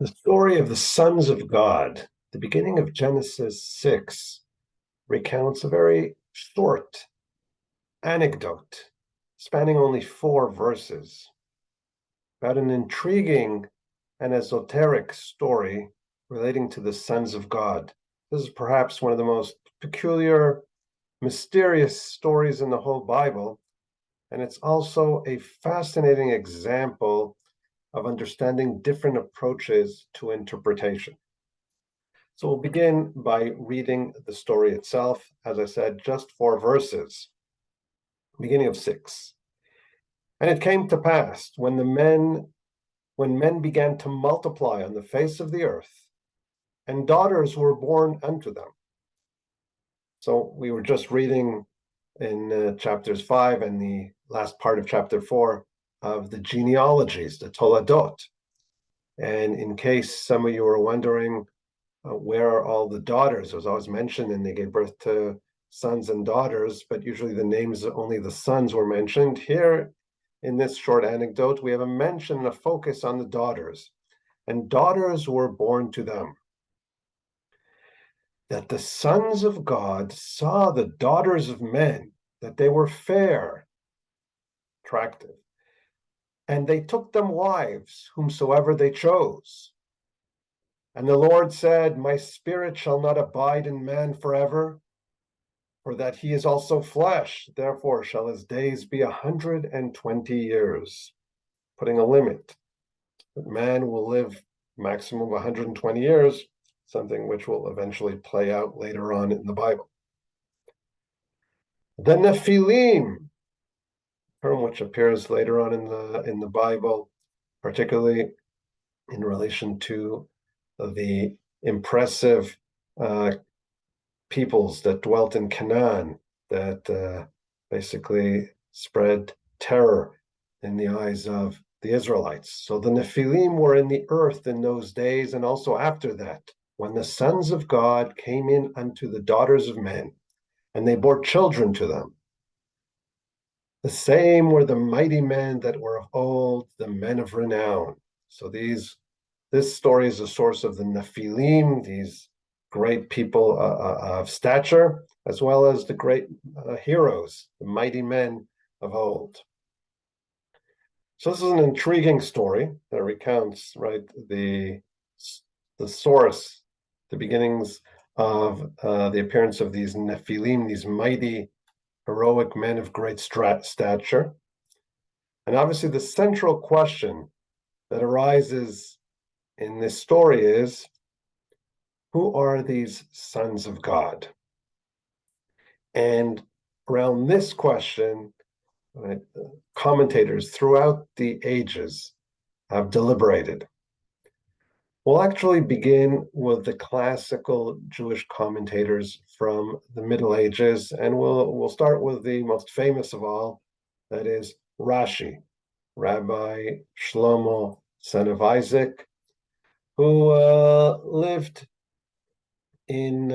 The story of the sons of God, the beginning of Genesis 6, recounts a very short anecdote spanning only 4 verses about an intriguing and esoteric story relating to the sons of God. This is perhaps one of the most peculiar, mysterious stories in the whole Bible, and it's also a fascinating example of understanding different approaches to interpretation. So we'll begin by reading the story itself. As I said, just 4 verses, beginning of 6. And it came to pass when men began to multiply on the face of the earth, and daughters were born unto them. So we were just reading in chapters 5 and the last part of chapter 4 of the genealogies, the Toledot. And in case some of you were wondering, where are all the daughters? It was always mentioned, and they gave birth to sons and daughters, but usually the names, only the sons were mentioned. Here in this short anecdote, we have a mention, a focus on the daughters. And daughters were born to them. That the sons of God saw the daughters of men, that they were fair, attractive, and they took them wives, whomsoever they chose. And the Lord said, My spirit shall not abide in man forever, for that he is also flesh, therefore shall his days be 120 years, putting a limit. That man will live maximum of 120 years, something which will eventually play out later on in the Bible. The Nephilim, term which appears later on in the Bible, particularly in relation to the impressive peoples that dwelt in Canaan, that basically spread terror in the eyes of the Israelites. So the Nephilim were in the earth in those days, and also after that, when the sons of God came in unto the daughters of men, and they bore children to them. The same were the mighty men that were of old, the men of renown. So this story is a source of the Nephilim, these great people of stature, as well as the great heroes, the mighty men of old. So this is an intriguing story that recounts, right, the source, the beginnings of the appearance of these Nephilim, these mighty, heroic men of great stature. And obviously the central question that arises in this story is, who are these sons of God? And around this question, right, commentators throughout the ages have deliberated. We'll actually begin with the classical Jewish commentators from the Middle Ages, and we'll start with the most famous of all, that is Rashi, Rabbi Shlomo, son of Isaac, who lived in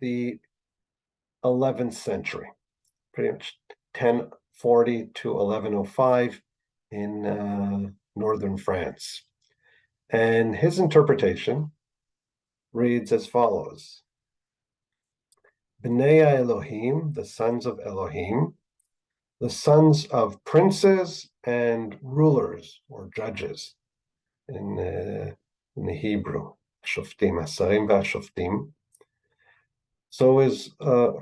the 11th century, pretty much 1040 to 1105 in northern France. And his interpretation reads as follows. Bnei Elohim, the sons of Elohim, the sons of princes and rulers or judges in the Hebrew, Shoftim, Asarim v'Shoftim. So his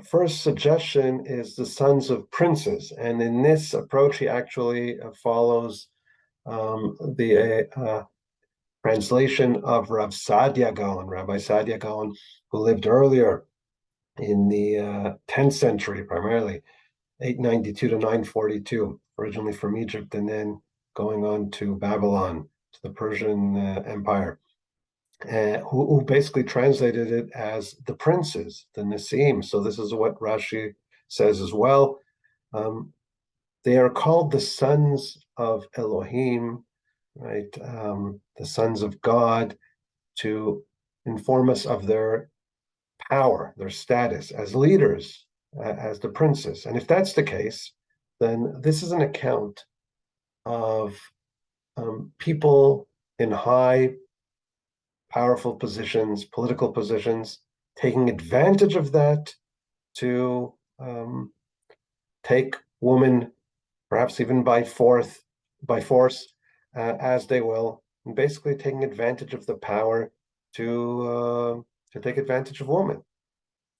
first suggestion is the sons of princes, and in this approach he actually follows the translation of Rav Saadia Gaon, Rabbi Saadia Gaon, who lived earlier in the 10th century, primarily 892 to 942, originally from Egypt, and then going on to Babylon, to the Persian Empire, who basically translated it as the princes, the Nasim. So this is what Rashi says as well. They are called the sons of Elohim, right? The sons of God, to inform us of their power, their status as leaders, as the princes. And if that's the case, then this is an account of people in high powerful positions, political positions, taking advantage of that to take women, perhaps even by force, as they will, and basically taking advantage of the power to take advantage of women.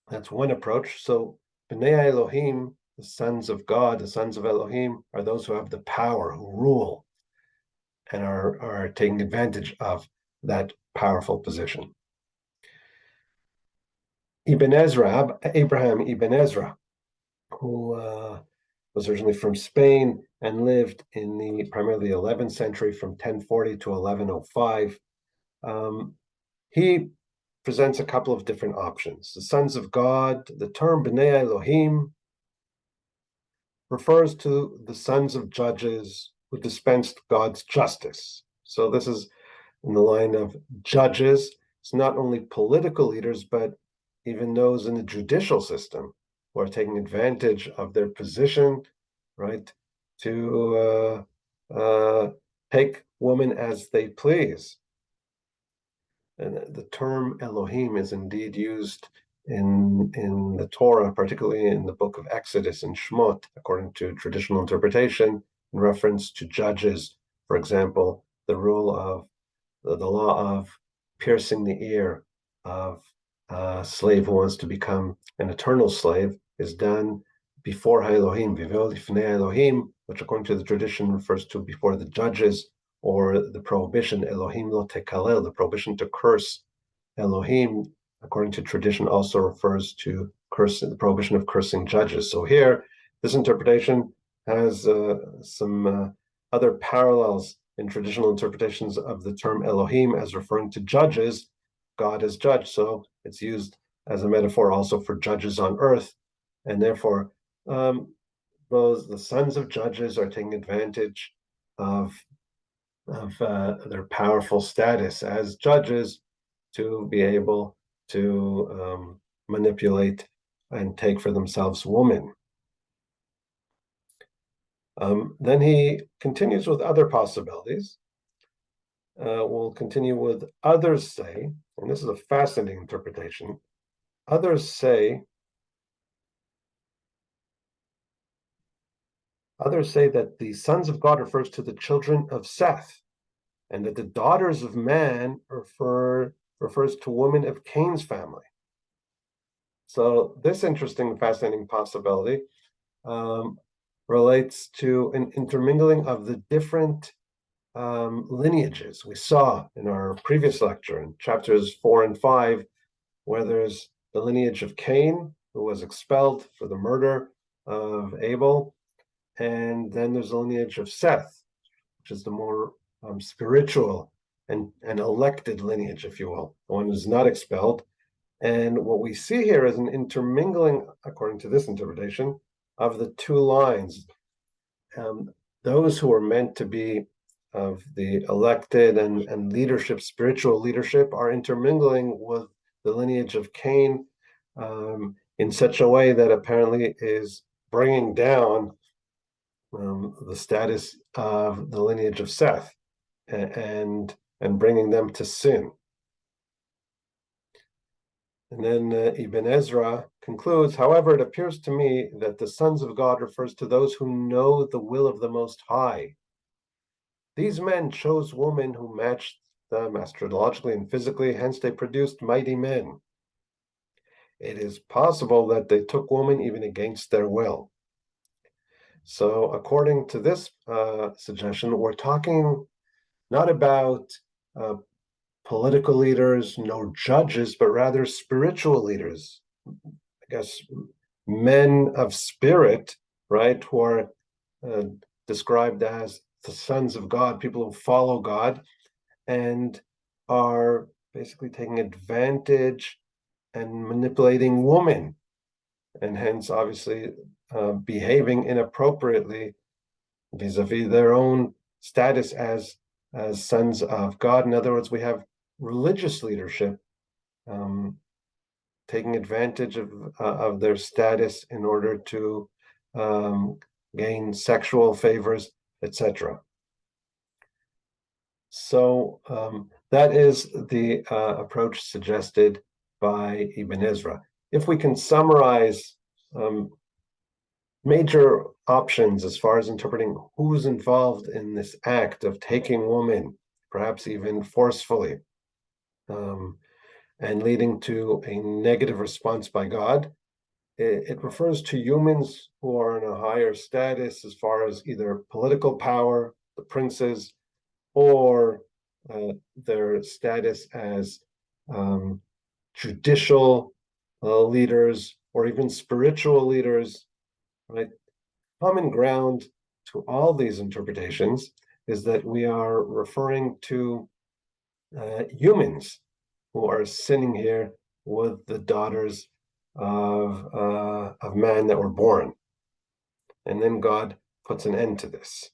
That's one approach. So Bnei Elohim, the sons of God, the sons of Elohim, are those who have the power, who rule, and are taking advantage of that powerful position. Ibn Ezra, Abraham Ibn Ezra, who was originally from Spain and lived in the primarily 11th century from 1040 to 1105. He presents a couple of different options. The sons of God, the term Bnei Elohim refers to the sons of judges who dispensed God's justice. So this is in the line of judges. It's not only political leaders, but even those in the judicial system who are taking advantage of their position, right, to take women as they please. And the term Elohim is indeed used in the Torah, particularly in the book of Exodus and Shmot, according to traditional interpretation, in reference to judges. For example, the rule of the law of piercing the ear of a slave who wants to become an eternal slave is done before Elohim, Viveo Lifnei Elohim, which according to the tradition refers to before the judges, or the prohibition, Elohim lo tekalel, the prohibition to curse. Elohim, according to tradition, also refers to the prohibition of cursing judges. So here, this interpretation has some other parallels in traditional interpretations of the term Elohim as referring to judges, God as judge. So it's used as a metaphor also for judges on earth. And therefore, the sons of judges are taking advantage of their powerful status as judges to be able to manipulate and take for themselves women. Then he continues with other possibilities. We'll continue with others say, and this is a fascinating interpretation, others say that the sons of God refers to the children of Seth, and that the daughters of man refers to women of Cain's family. So this interesting, fascinating possibility relates to an intermingling of the different lineages we saw in our previous lecture in chapters 4 and 5, where there's the lineage of Cain, who was expelled for the murder of Abel, and then there's the lineage of Seth, which is the more spiritual and elected lineage, if you will, the one who's not expelled. And what we see here is an intermingling, according to this interpretation, of the two lines. Those who are meant to be of the elected and leadership, spiritual leadership, are intermingling with the lineage of Cain in such a way that apparently is bringing down the status of the lineage of Seth and bringing them to sin. And then Ibn Ezra concludes, however, it appears to me that the sons of God refers to those who know the will of the Most High. These men chose women who matched them astrologically and physically, hence they produced mighty men. It is possible that they took women even against their will. So according to this suggestion, we're talking not about political leaders, no judges, but rather spiritual leaders. I guess men of spirit, right, who are described as the sons of God, people who follow God and are basically taking advantage and manipulating women, and hence obviously behaving inappropriately vis-a-vis their own status as sons of God. In other words, we have religious leadership taking advantage of their status in order to gain sexual favors, etc. So that is the approach suggested by Ibn Ezra. If we can summarize major options as far as interpreting who's involved in this act of taking women, perhaps even forcefully, and leading to a negative response by God, it refers to humans who are in a higher status as far as either political power, the princes, or their status as judicial leaders or even spiritual leaders, right? Common ground to all these interpretations is that we are referring to humans who are sinning here with the daughters of man that were born. And then God puts an end to this.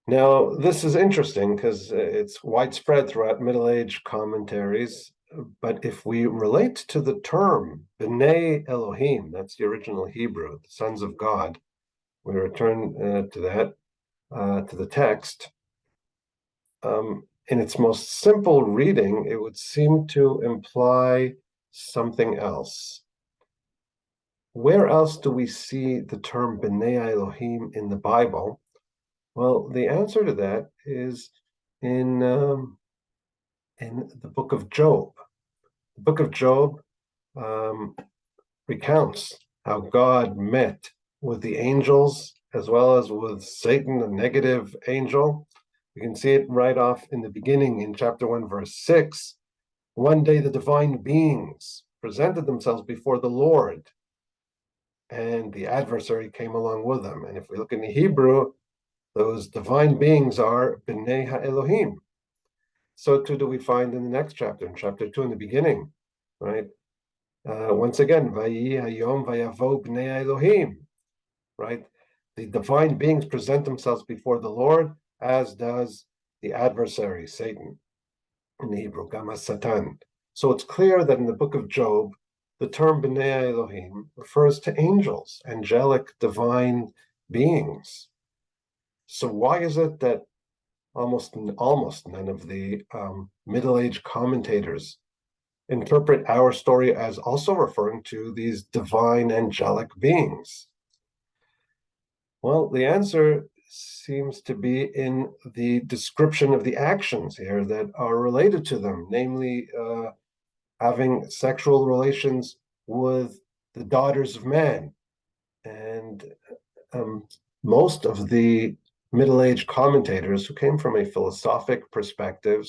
Now, this is interesting because it's widespread throughout Middle Age commentaries. But if we relate to the term B'nai Elohim, that's the original Hebrew, the sons of God, we return to that, to the text. In its most simple reading, it would seem to imply something else. Where else do we see the term B'nai Elohim in the Bible? Well, the answer to that is in the book of Job. The book of Job recounts how God met with the angels as well as with Satan, the negative angel. You can see it right off in the beginning in chapter 1, verse 6. One day the divine beings presented themselves before the Lord, and the adversary came along with them. And if we look in the Hebrew, those divine beings are B'nai HaElohim. So too do we find in the next chapter, in chapter 2, in the beginning, right? Once again, Vayi Hayom Vayavo B'nai Elohim, right? The divine beings present themselves before the Lord, as does the adversary, Satan, in the Hebrew, Gama Satan. So it's clear that in the book of Job, the term B'nai Elohim refers to angels, angelic divine beings. So why is it that almost none of the Middle Age commentators interpret our story as also referring to these divine angelic beings? Well, the answer seems to be in the description of the actions here that are related to them, namely having sexual relations with the daughters of man. And most of the Middle Age commentators who came from a philosophic perspective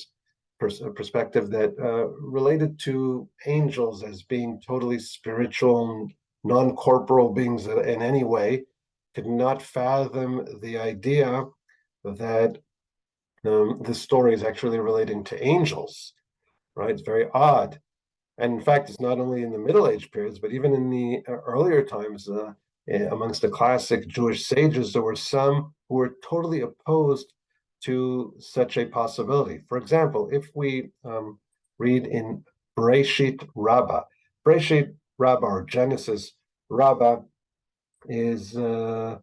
that related to angels as being totally spiritual, non-corporal beings in any way, could not fathom the idea that this story is actually relating to angels, right? It's very odd. And in fact, it's not only in the Middle Age periods, but even in the earlier times, amongst the classic Jewish sages, there were some who were totally opposed to such a possibility. For example, if we read in Bereshit Rabbah, Bereshit Rabbah or Genesis Rabbah is a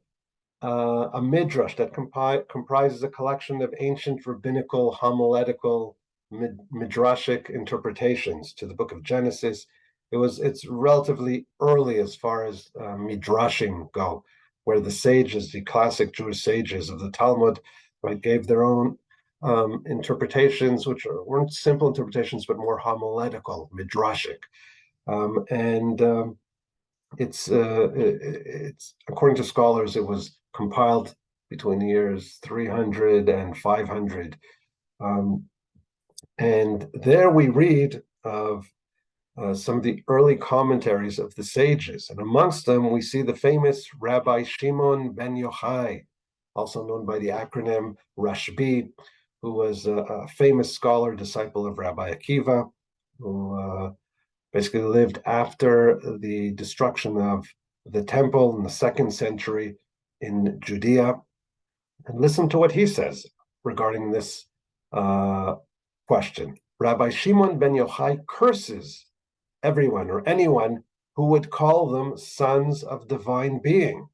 midrash that comprises a collection of ancient rabbinical homiletical midrashic interpretations to the book of Genesis. It's relatively early as far as midrashim go, where the sages, the classic Jewish sages of the Talmud, right, gave their own interpretations, which weren't simple interpretations, but more homiletical, midrashic. It's according to scholars, it was compiled between the years 300 and 500. And there we read of some of the early commentaries of the sages. And amongst them, we see the famous Rabbi Shimon ben Yochai, also known by the acronym Rashbi, who was a famous scholar, disciple of Rabbi Akiva, who basically lived after the destruction of the temple in the 2nd century in Judea. And listen to what he says regarding this question. Rabbi Shimon ben Yochai curses everyone or anyone who would call them sons of divine being.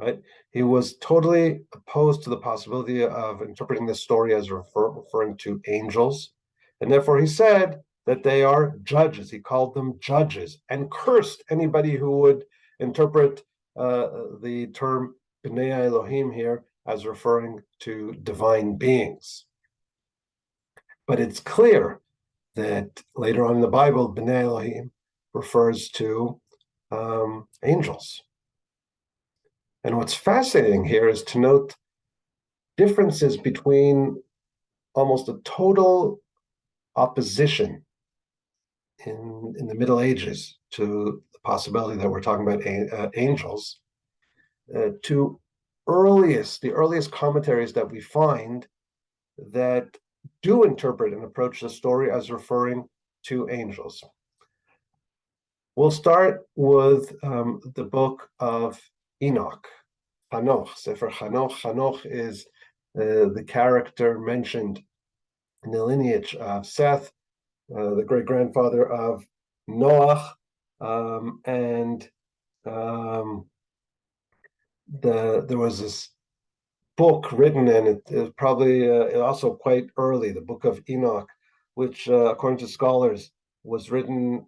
right? He was totally opposed to the possibility of interpreting this story as referring to angels. And therefore he said that they are judges. He called them judges and cursed anybody who would interpret the term B'nai Elohim here as referring to divine beings. But it's clear that later on in the Bible, B'nai Elohim refers to angels. And what's fascinating here is to note differences between almost a total opposition in the Middle Ages to the possibility that we're talking about angels, to the earliest commentaries that we find that do interpret and approach the story as referring to angels. We'll start with the book of Enoch, Hanoch, Sefer Hanoch. Hanoch is the character mentioned in the lineage of Seth, the great-grandfather of Noach, and there was this book written, and it is probably also quite early, the Book of Enoch, which, according to scholars, was written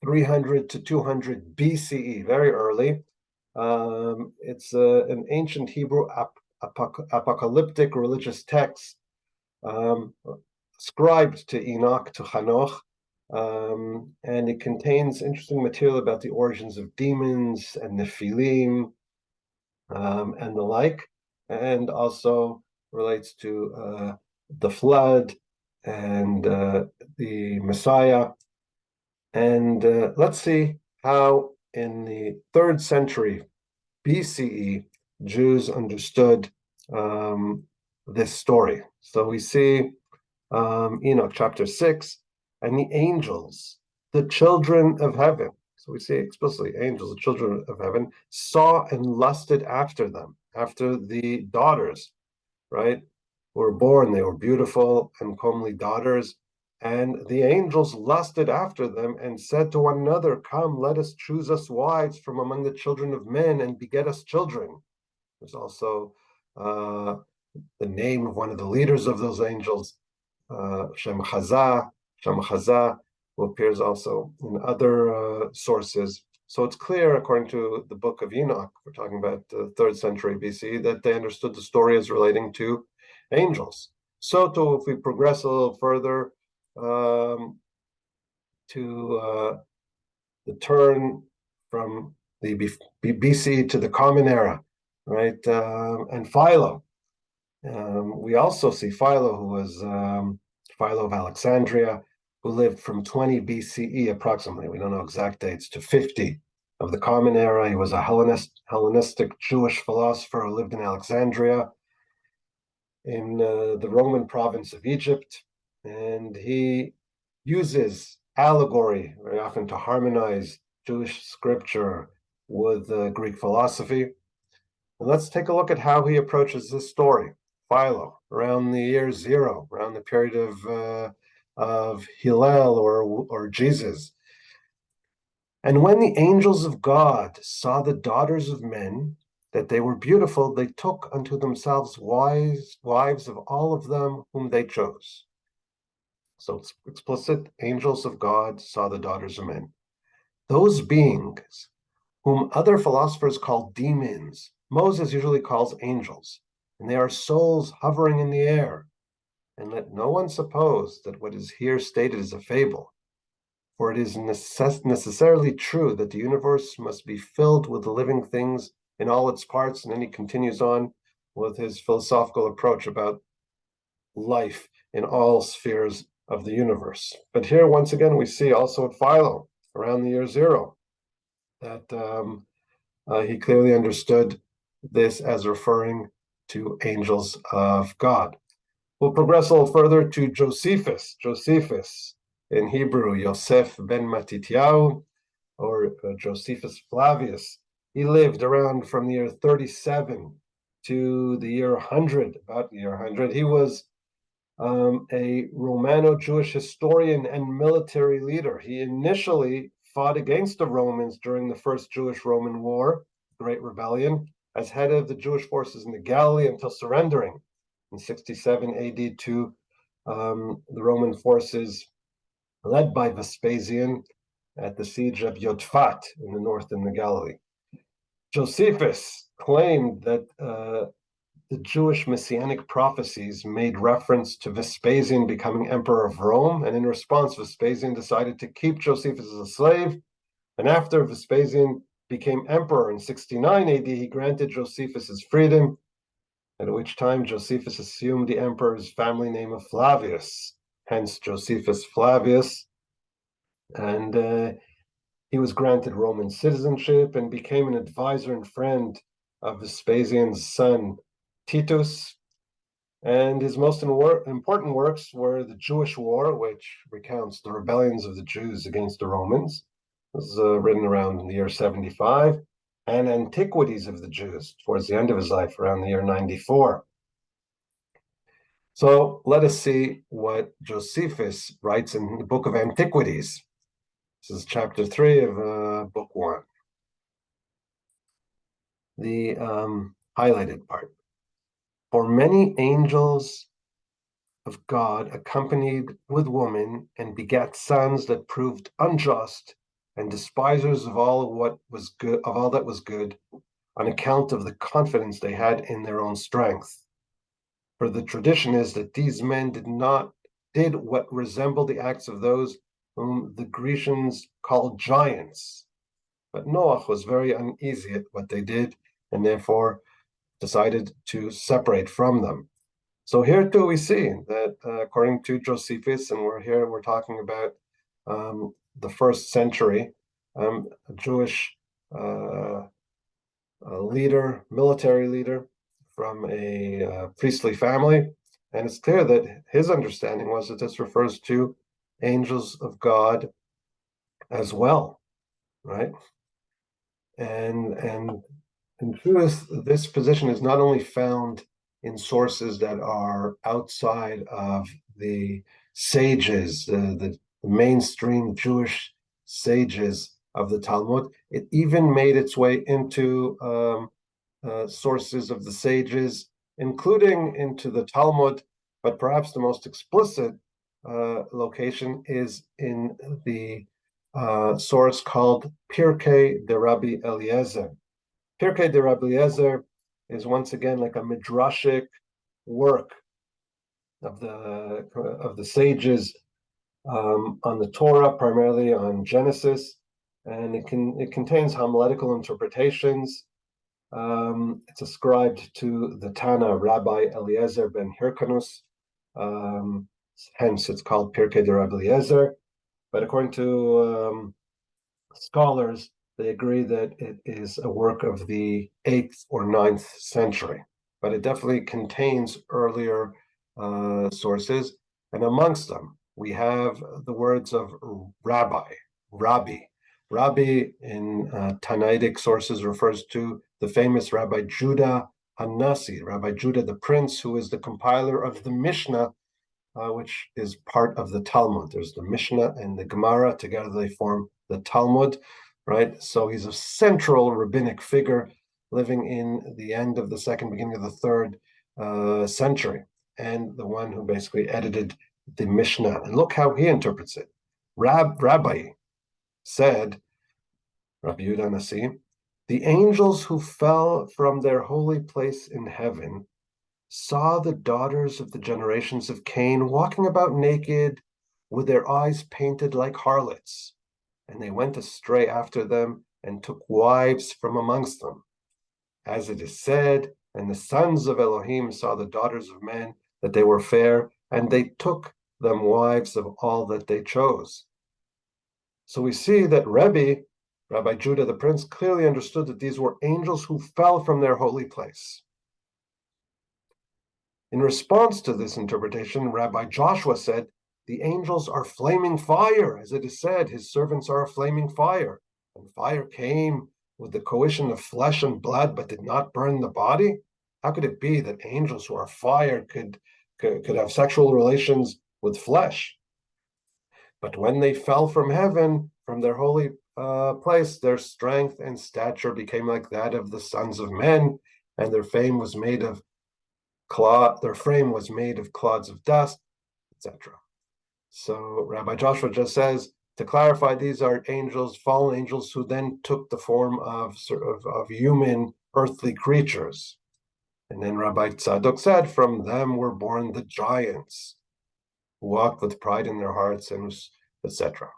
300 to 200 BCE, very early. It's an ancient Hebrew apocalyptic religious text ascribed to Enoch, to Hanoch, and it contains interesting material about the origins of demons and Nephilim and the like, and also relates to the flood and the Messiah. And let's see how in the 3rd century BCE, Jews understood this story. So we see Enoch chapter 6, and the angels, the children of heaven. So we see explicitly angels, the children of heaven, saw and lusted after them, after the daughters, right? Who were born, they were beautiful and comely daughters. And the angels lusted after them and said to one another, "Come, let us choose us wives from among the children of men and beget us children." There's also the name of one of the leaders of those angels, Shemchaza, who appears also in other sources. So it's clear, according to the book of Enoch, we're talking about the 3rd century BC, that they understood the story as relating to angels. So too, if we progress a little further to the turn from the BC to the Common Era, right? And Philo. We also see Philo, who was Philo of Alexandria, who lived from 20 BCE approximately, we don't know exact dates, to 50 of the Common Era. He was a Hellenistic Jewish philosopher who lived in Alexandria in the Roman province of Egypt, and he uses allegory very often to harmonize Jewish scripture with Greek philosophy. And let's take a look at how he approaches this story. Philo, around the year 0, around the period of Hillel or Jesus. And when the angels of God saw the daughters of men, that they were beautiful, they took unto themselves wives of all of them whom they chose. So it's explicit, angels of God saw the daughters of men. Those beings, whom other philosophers call demons, Moses usually calls angels, and they are souls hovering in the air. And let no one suppose that what is here stated is a fable, for it is necessarily true that the universe must be filled with living things in all its parts. And then he continues on with his philosophical approach about life in all spheres of the universe. But here, once again, we see also at Philo, around the year 0, that he clearly understood this as referring to angels of God. We'll progress a little further to Josephus. Josephus, in Hebrew, Yosef ben Matityahu, or Josephus Flavius. He lived around from the year 37 to the year 100, about the year 100. He was a Romano-Jewish historian and military leader. He initially fought against the Romans during the First Jewish-Roman War, Great Rebellion, as head of the Jewish forces in the Galilee until surrendering in 67 AD to the Roman forces led by Vespasian at the siege of Yodfat in the north in the Galilee. Josephus claimed that the Jewish messianic prophecies made reference to Vespasian becoming emperor of Rome, and in response, Vespasian decided to keep Josephus as a slave. And after Vespasian became emperor in 69 AD, he granted Josephus his freedom, at which time Josephus assumed the emperor's family name of Flavius, hence Josephus Flavius. And he was granted Roman citizenship and became an advisor and friend of Vespasian's son, Titus. And his most important works were the Jewish War, which recounts the rebellions of the Jews against the Romans. It was written around in the year 75, and Antiquities of the Jews towards the end of his life, around the year 94. So let us see what Josephus writes in the book of Antiquities. This is chapter 3 of book 1. The highlighted part. For many angels of God accompanied with woman and begat sons that proved unjust and despisers of all what was good, of all that was good, on account of the confidence they had in their own strength. For the tradition is that these men did what resembled the acts of those whom the Grecians called giants. But Noach was very uneasy at what they did, and therefore decided to separate from them. So here too we see that according to Josephus, and we're talking about the first century, a Jewish leader, military leader from a priestly family, and it's clear that his understanding was that this refers to angels of God as well, right? And in truth, this position is not only found in sources that are outside of the sages, the mainstream Jewish sages of the Talmud. It even made its way into sources of the sages, including into the Talmud, but perhaps the most explicit location is in the source called Pirkei de Rabbi Eliezer. Pirkei de Rabbi Eliezer is once again like a midrashic work of the sages on the Torah, primarily on Genesis, and it contains homiletical interpretations. It's ascribed to the Tana Rabbi Eliezer ben Hyrcanus, hence it's called Pirkei de Rabbi Eliezer. But according to scholars, they agree that it is a work of the 8th or 9th century, but it definitely contains earlier sources. And amongst them, we have the words of Rabbi. Rabbi in Tannaitic sources refers to the famous Rabbi Judah Hanasi, Rabbi Judah the Prince, who is the compiler of the Mishnah, which is part of the Talmud. There's the Mishnah and the Gemara. Together they form the Talmud, right? So he's a central rabbinic figure living in the end of the second, beginning of the third century, and the one who basically edited the Mishnah. And look how he interprets it. Rabbi said, Rabbi Yehuda Nasi, the angels who fell from their holy place in heaven saw the daughters of the generations of Cain walking about naked with their eyes painted like harlots, and they went astray after them and took wives from amongst them. As it is said, and the sons of Elohim saw the daughters of men, that they were fair, and they took them wives of all that they chose. So we see that Rabbi Judah the Prince, clearly understood that these were angels who fell from their holy place. In response to this interpretation, Rabbi Joshua said, the angels are flaming fire. As it is said, his servants are a flaming fire. And fire came with the coition of flesh and blood, but did not burn the body. How could it be that angels who are fire could have sexual relations with flesh? But when they fell from heaven, from their holy place, their strength and stature became like that of the sons of men, and their frame was made of clods of dust, etc. So Rabbi Joshua just says, to clarify, these are angels, fallen angels, who then took the form of human earthly creatures. And then Rabbi Tzadok said, from them were born the giants, who walked with pride in their hearts, and etc.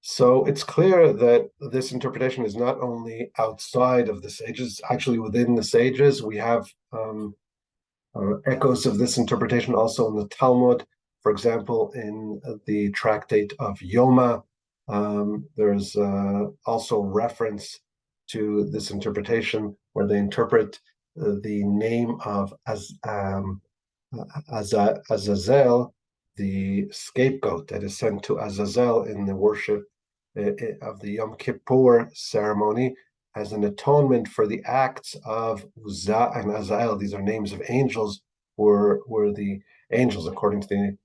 So it's clear that this interpretation is not only outside of the sages, actually within the sages. We have echoes of this interpretation also in the Talmud. For example, in the tractate of Yoma, there's also reference to this interpretation where they interpret the name of Azazel, the scapegoat that is sent to Azazel in the worship of the Yom Kippur ceremony, as an atonement for the acts of Uzzah and Azael. These are names of angels, were the angels, according to the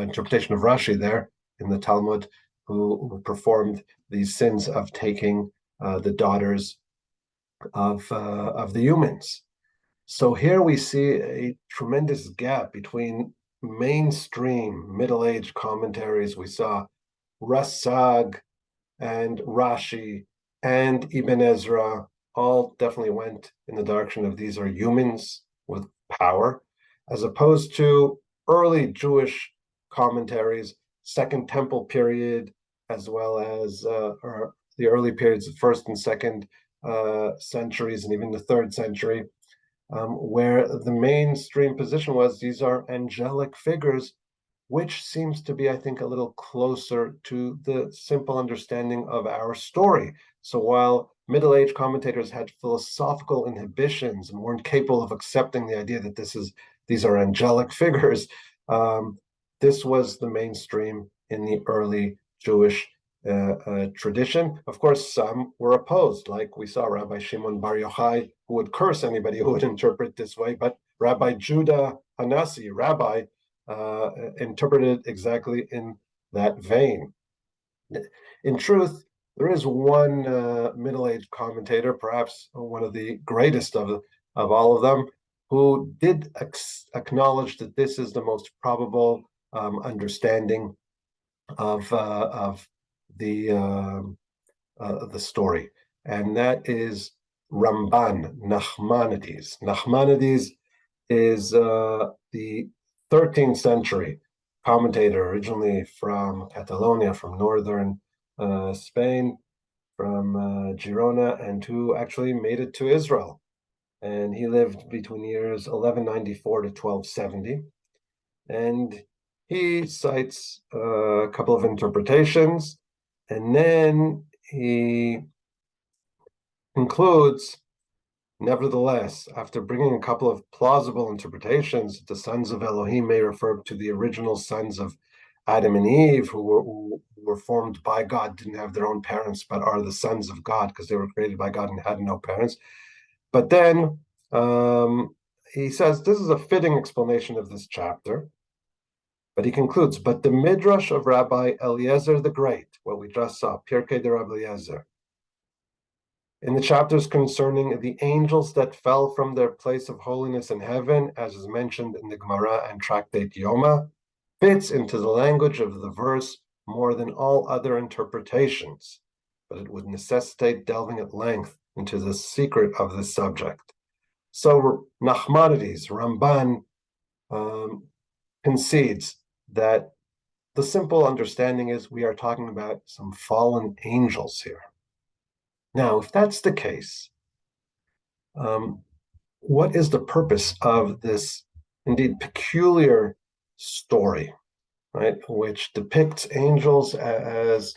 interpretation of Rashi there in the Talmud, who performed these sins of taking the daughters of the humans. So here we see a tremendous gap between mainstream Middle-Age commentaries. We saw Rasag and Rashi and Ibn Ezra all definitely went in the direction of these are humans with power, as opposed to early Jewish commentaries, Second Temple period, as well as the early periods of first and second centuries, and even the third century, where the mainstream position was these are angelic figures, which seems to be, I think, a little closer to the simple understanding of our story. So while Middle-Age commentators had philosophical inhibitions and weren't capable of accepting the idea that these are angelic figures, this was the mainstream in the early Jewish tradition. Of course, some were opposed, like we saw Rabbi Shimon Bar Yochai, who would curse anybody who would interpret this way, but Rabbi Judah Hanasi, Rabbi, interpreted exactly in that vein. In truth, there is one middle-aged commentator, perhaps one of the greatest of all of them, who did acknowledge that this is the most probable understanding of the story, and that is Ramban, Nachmanides. Nachmanides is the 13th century commentator, originally from Catalonia, from northern Spain, from Girona, and who actually made it to Israel. And he lived between years 1194 to 1270. And he cites a couple of interpretations, and then he concludes, nevertheless, after bringing a couple of plausible interpretations, the sons of Elohim may refer to the original sons of Adam and Eve, who were formed by God, didn't have their own parents, but are the sons of God because they were created by God and had no parents. But then he says this is a fitting explanation of this chapter. But he concludes, but the Midrash of Rabbi Eliezer the Great, what we just saw, Pirkei de Rabbi Eliezer, in the chapters concerning the angels that fell from their place of holiness in heaven, as is mentioned in the Gemara and Tractate Yoma, fits into the language of the verse more than all other interpretations, but it would necessitate delving at length into the secret of this subject. So Nachmanides, Ramban, concedes that the simple understanding is we are talking about some fallen angels here. Now, if that's the case, what is the purpose of this indeed peculiar story, right, which depicts angels as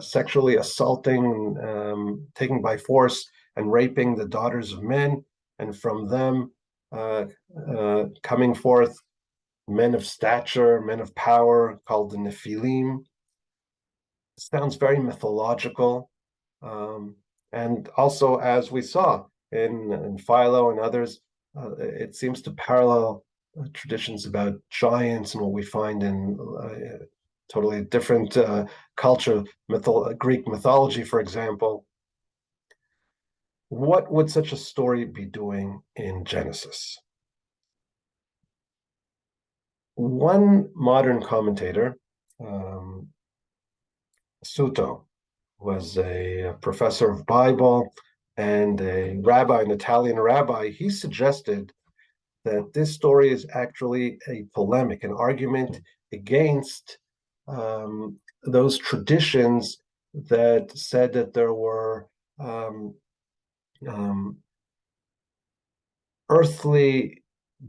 sexually assaulting, taking by force and raping the daughters of men, and from them coming forth men of stature, men of power, called the Nephilim? It sounds very mythological. And also, as we saw in Philo and others, it seems to parallel traditions about giants and what we find in totally different culture, Greek mythology, for example. What would such a story be doing in Genesis? One modern commentator, Suto, was a professor of Bible and a rabbi, an Italian rabbi. He suggested that this story is actually a polemic, an argument against those traditions that said that there were earthly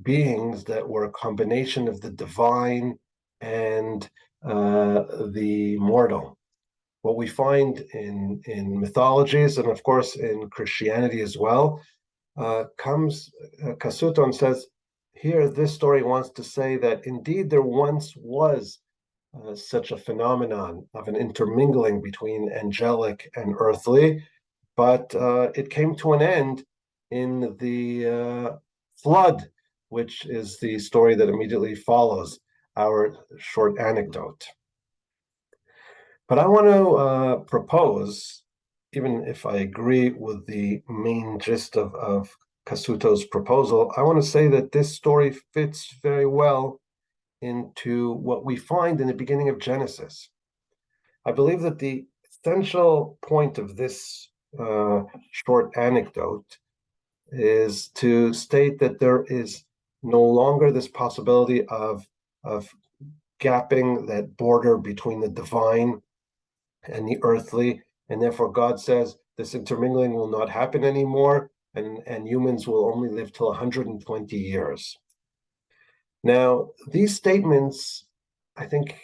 beings that were a combination of the divine and the mortal. What we find in mythologies and, of course, in Christianity as well, comes Cassuto and says, here, this story wants to say that indeed there once was such a phenomenon of an intermingling between angelic and earthly, but it came to an end in the flood, which is the story that immediately follows our short anecdote. But I want to propose, even if I agree with the main gist of Cassuto's proposal, I want to say that this story fits very well into what we find in the beginning of Genesis. I believe that the essential point of this short anecdote is to state that there is no longer this possibility of gapping that border between the divine and the earthly, and therefore God says this intermingling will not happen anymore, and humans will only live till 120 years. Now, these statements, I think,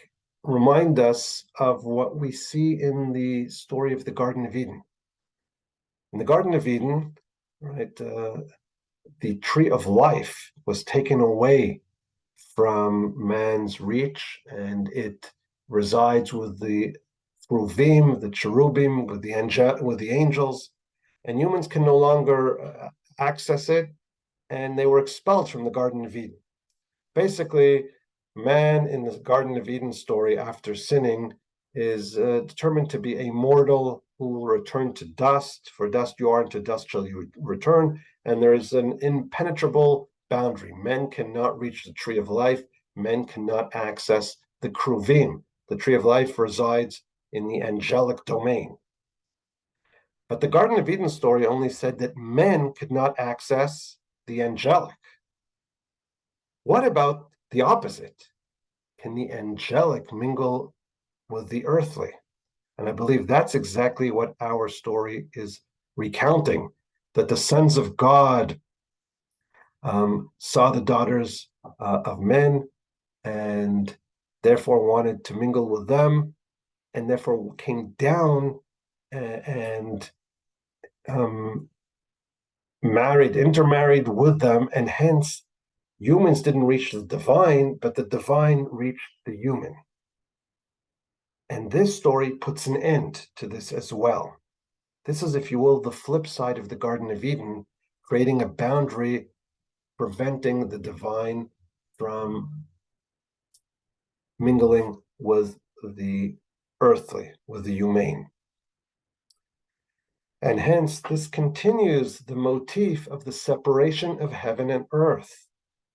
remind us of what we see in the story of the Garden of Eden. In the Garden of Eden, right, the tree of life was taken away from man's reach, and it resides with the Ruvim, the cherubim, with the angels, and humans can no longer access it, and they were expelled from the Garden of Eden. Basically, man in the Garden of Eden story, after sinning, is determined to be a mortal who will return to dust. For dust you are, and to dust shall you return. And there is an impenetrable boundary. Men cannot reach the tree of life. Men cannot access the Kruvim. The tree of life resides in the angelic domain. But the Garden of Eden story only said that men could not access the angelic. What about the opposite? Can the angelic mingle with the earthly? And I believe that's exactly what our story is recounting, that the sons of God saw the daughters of men and therefore wanted to mingle with them, and therefore came down and intermarried with them, and hence humans didn't reach the divine, but the divine reached the human. And this story puts an end to this as well. This is, if you will, the flip side of the Garden of Eden, creating a boundary, preventing the divine from mingling with the earthly, with the humane. And hence, this continues the motif of the separation of heaven and earth,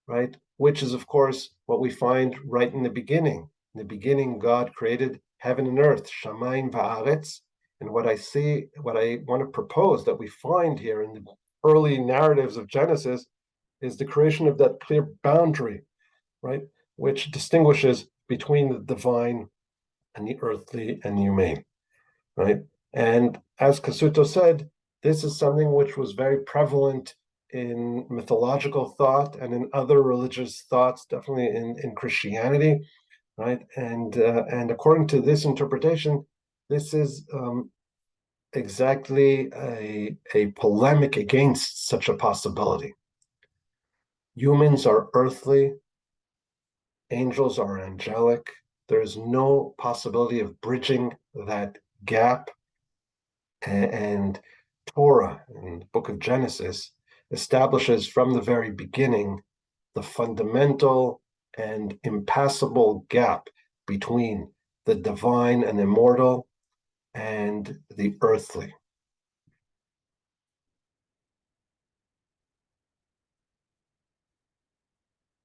right? Which is, of course, what we find right in the beginning. In the beginning, God created heaven and earth, shamayim va'aretz. And what I want to propose that we find here in the early narratives of Genesis is the creation of that clear boundary, right? Which distinguishes between the divine and the earthly and the humane, right? And as Cassuto said, this is something which was very prevalent in mythological thought and in other religious thoughts, definitely in Christianity, right? And according to this interpretation, this is exactly a polemic against such a possibility. Humans are earthly, angels are angelic. There is no possibility of bridging that gap. And Torah, in the book of Genesis, establishes from the very beginning the fundamental and impassable gap between the divine and immortal, and the earthly.